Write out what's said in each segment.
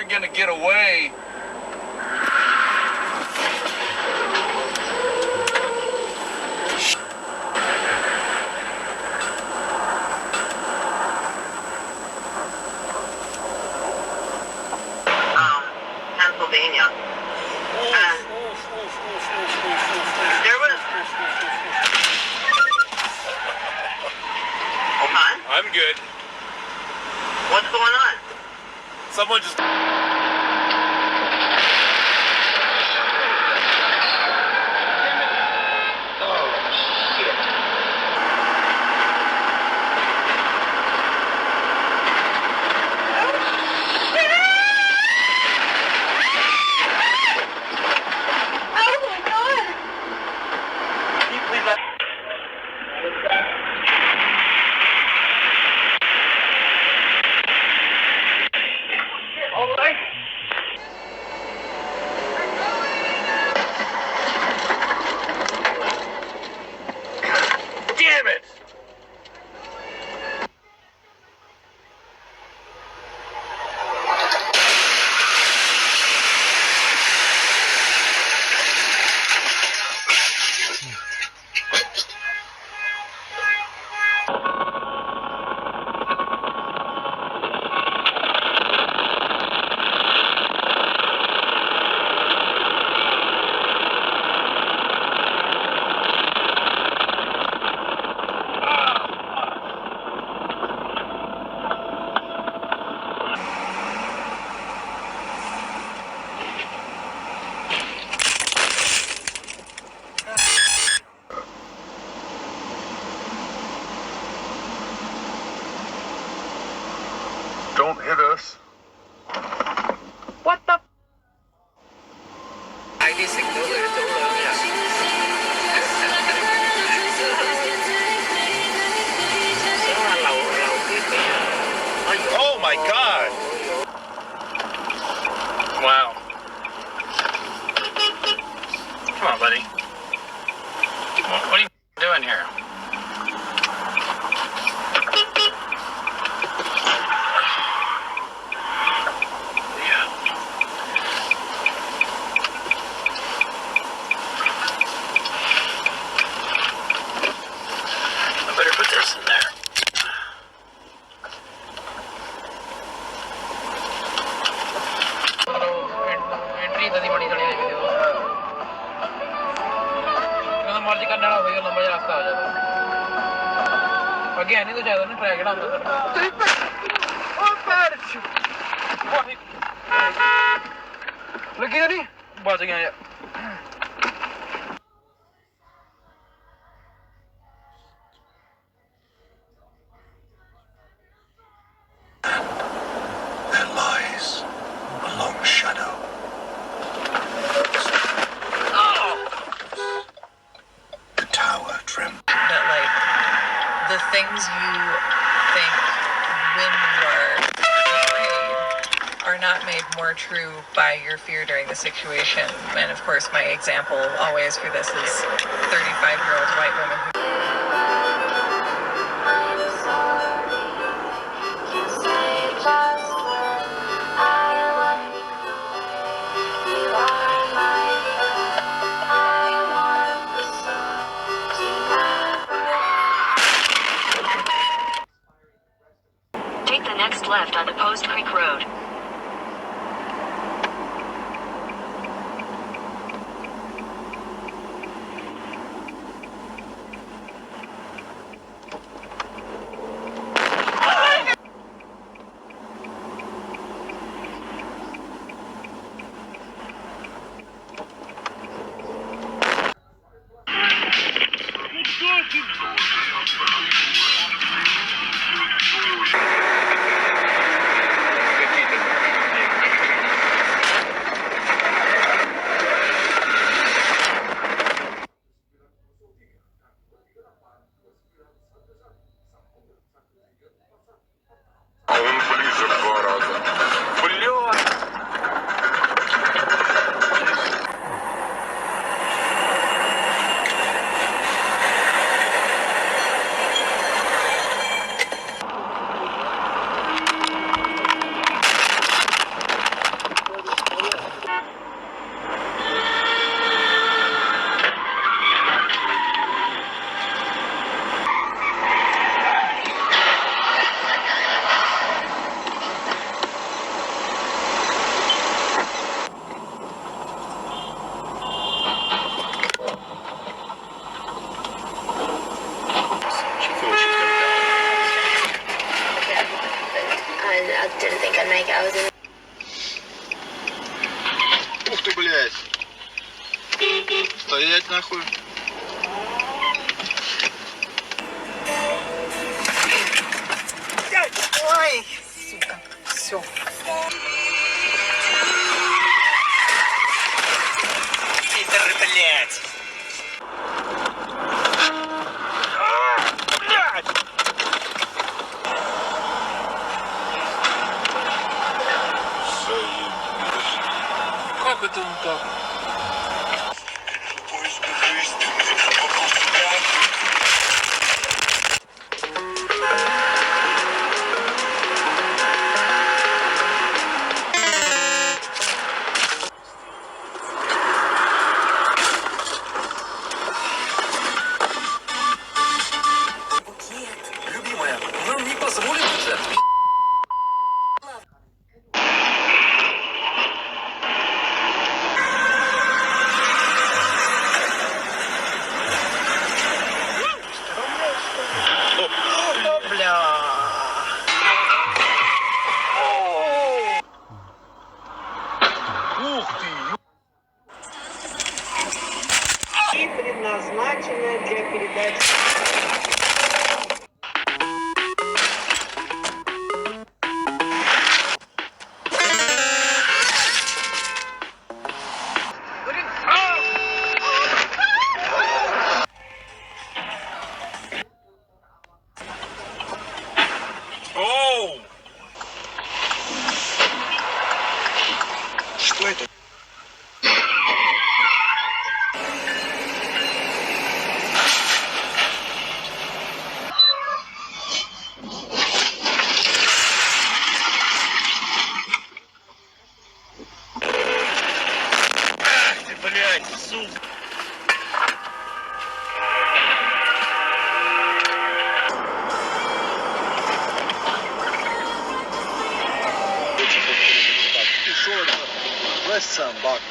you're gonna get away. Pennsylvania. There was... Hold on. I'm good. What's going on? Someone just... Damn it! Don't hit us. What the... Oh my god! Wow. Come on, buddy. What are you doing here? I better put this in there. मर्जी करने वाला होगा लंबा रास्ता आ जाता आगे आने तो ज्यादा ना ट्रैक डालना लगी नहीं बच गया यार There lies a long shadow. The tower trembles. But like the things you think when you are afraid are not made more true by your fear during the situation. And of course, my example always for this is 35-year-old white woman who Take the next left on the Post Creek Road. Ух ты, блядь. Стоять нахуй. Ой, сука. Все. Питер, блядь. Блядь. Как это он так? Любимая, нам не позволят уже. Ух ты. И предназначена для передачи. Оу. Что это? Ах ты, блядь, сука. Ты шо это? Весь сам бак.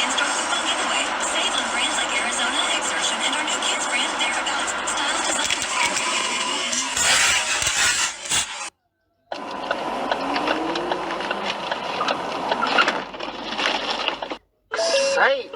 And start the fun giveaway. Save on brands like Arizona, Exertion, and our new kids brand, Thereabouts. Styles designed. Sake.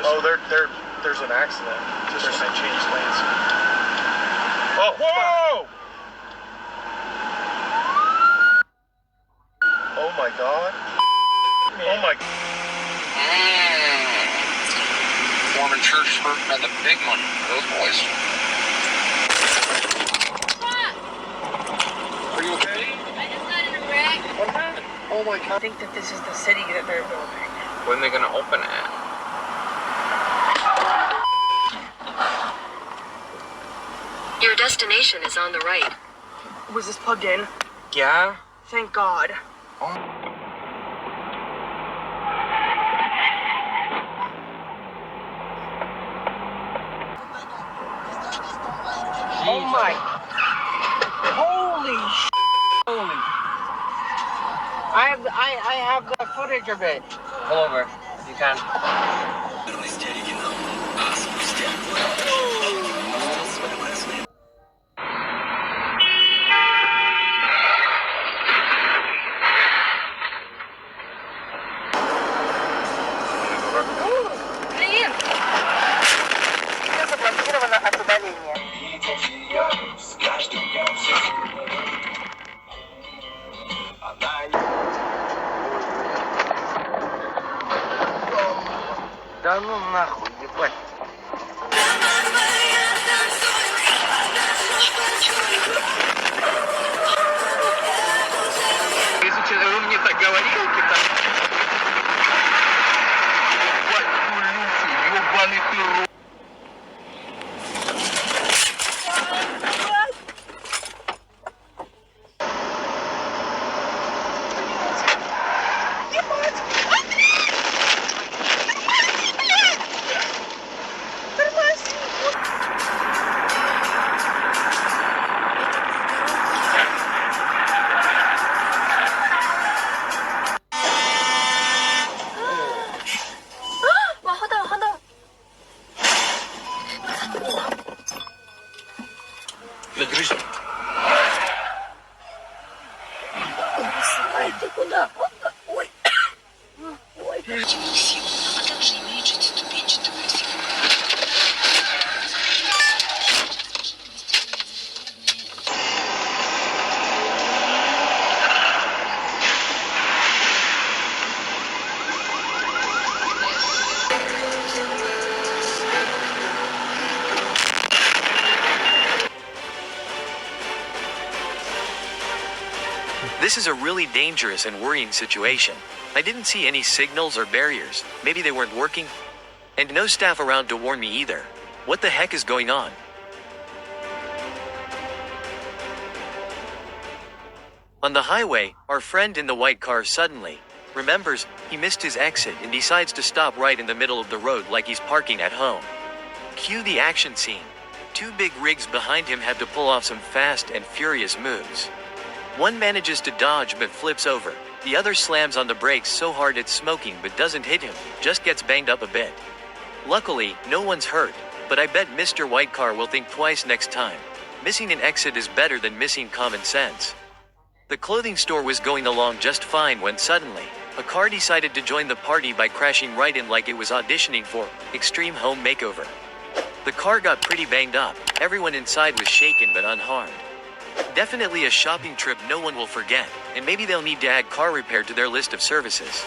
Oh, there's an accident. Just when I changed lanes. Oh, whoa! Oh my God. Oh my. Mormon church had the big money. Those boys. Are you okay? I just got in a wreck. What happened? Oh my I God. think that this is the city that they're building. When are they gonna open it? Your destination is on the right. Was this plugged in? Yeah. Thank God. Oh my. Holy sh. Holy. I have the footage of it. Pull over. You can. Блин! Все заблокировано от удаления. Да ну нахуй, ебать. Если честно, вы мне так говорите, там... Ебать, кулюхи, ебаный ты рот. Держись. This is a really dangerous and worrying situation. I didn't see any signals or barriers. Maybe they weren't working. And no staff around to warn me either. What the heck is going on? On the highway, our friend in the white car suddenly remembers he missed his exit and decides to stop right in the middle of the road like he's parking at home. Cue the action scene. Two big rigs behind him have to pull off some fast and furious moves. One manages to dodge but flips over. The other slams on the brakes so hard it's smoking but doesn't hit him, just gets banged up a bit. Luckily, no one's hurt, but I bet Mr. White Car will think twice next time. Missing an exit is better than missing common sense. The clothing store was going along just fine when suddenly, a car decided to join the party by crashing right in like it was auditioning for Extreme Home Makeover. The car got pretty banged up, everyone inside was shaken but unharmed. Definitely a shopping trip no one will forget, and maybe they'll need to add car repair to their list of services.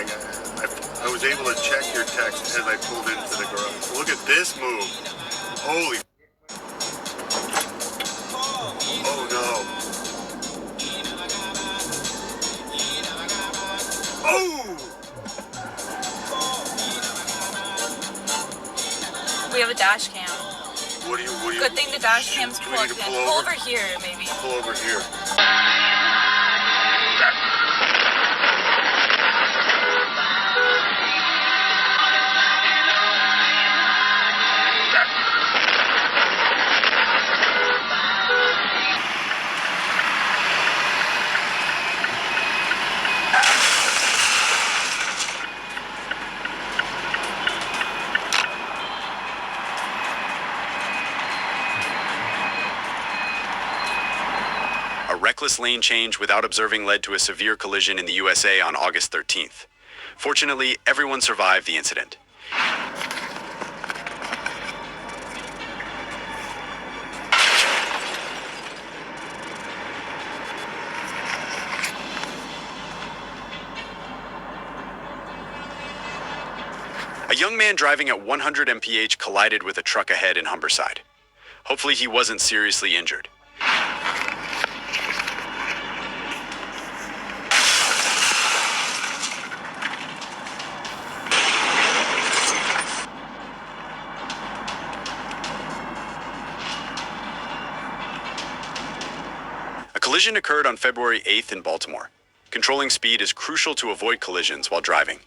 terrifying. I was able to check your text as I pulled into the garage. Look at this move. Holy. Oh no. Oh! We have a dash cam. What do you? Good thing the dash cam's Do we need plugged to in. pull Pull over? over here, maybe. Pull over here. A reckless lane change without observing led to a severe collision in the USA on August 13th. Fortunately, everyone survived the incident. A young man driving at 100 mph collided with a truck ahead in Humberside. Hopefully he wasn't seriously injured. A collision occurred on February 8th in Baltimore. Controlling speed is crucial to avoid collisions while driving.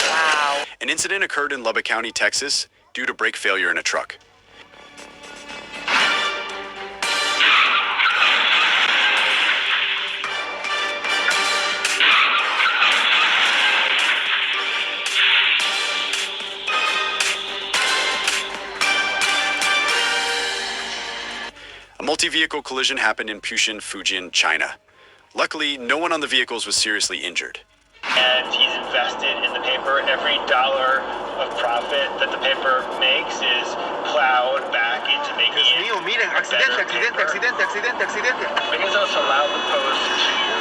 Wow. An incident occurred in Lubbock County, Texas, due to brake failure in a truck. A multi-vehicle collision happened in Puxin, Fujian, China. Luckily, no one on the vehicles was seriously injured. And he's invested in the paper. Every dollar of profit that the paper makes is plowed back into making it. miren, accidente, accidente, accidente, accidente, accidente. But he's also allowed the post to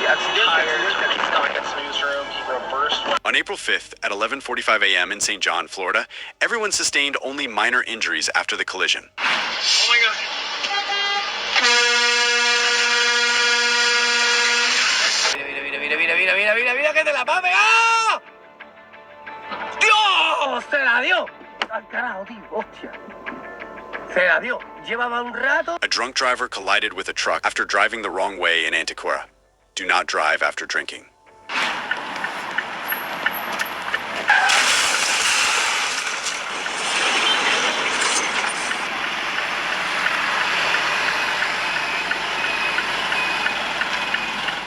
Accidente, hire accidente, he's not in Smooth's room. He reversed one. On April 5th at 11:45 a.m. in St. John, Florida, everyone sustained only minor injuries after the collision. Oh my god. Mira, que te la va a pegar. ¡Dios! ¡Se la dio! ¡Al carajo, tío! ¡Hostia! Se la dio. Llevaba un rato. A drunk driver collided with a truck after driving the wrong way in Anticora. Do not drive after drinking.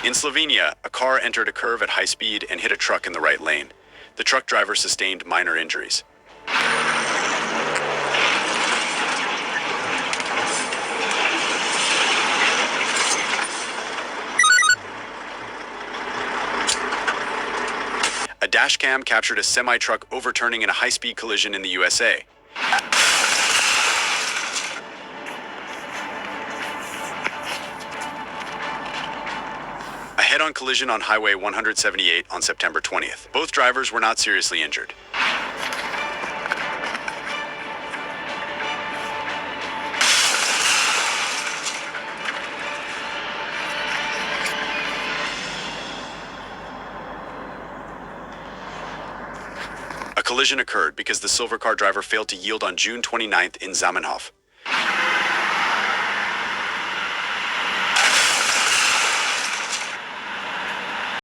In Slovenia, a car entered a curve at high speed and hit a truck in the right lane. The truck driver sustained minor injuries. A dash cam captured a semi-truck overturning in a high-speed collision in the USA. A head-on collision on Highway 178 on September 20th. Both drivers were not seriously injured. A collision occurred because the silver car driver failed to yield on June 29th in Zamenhof.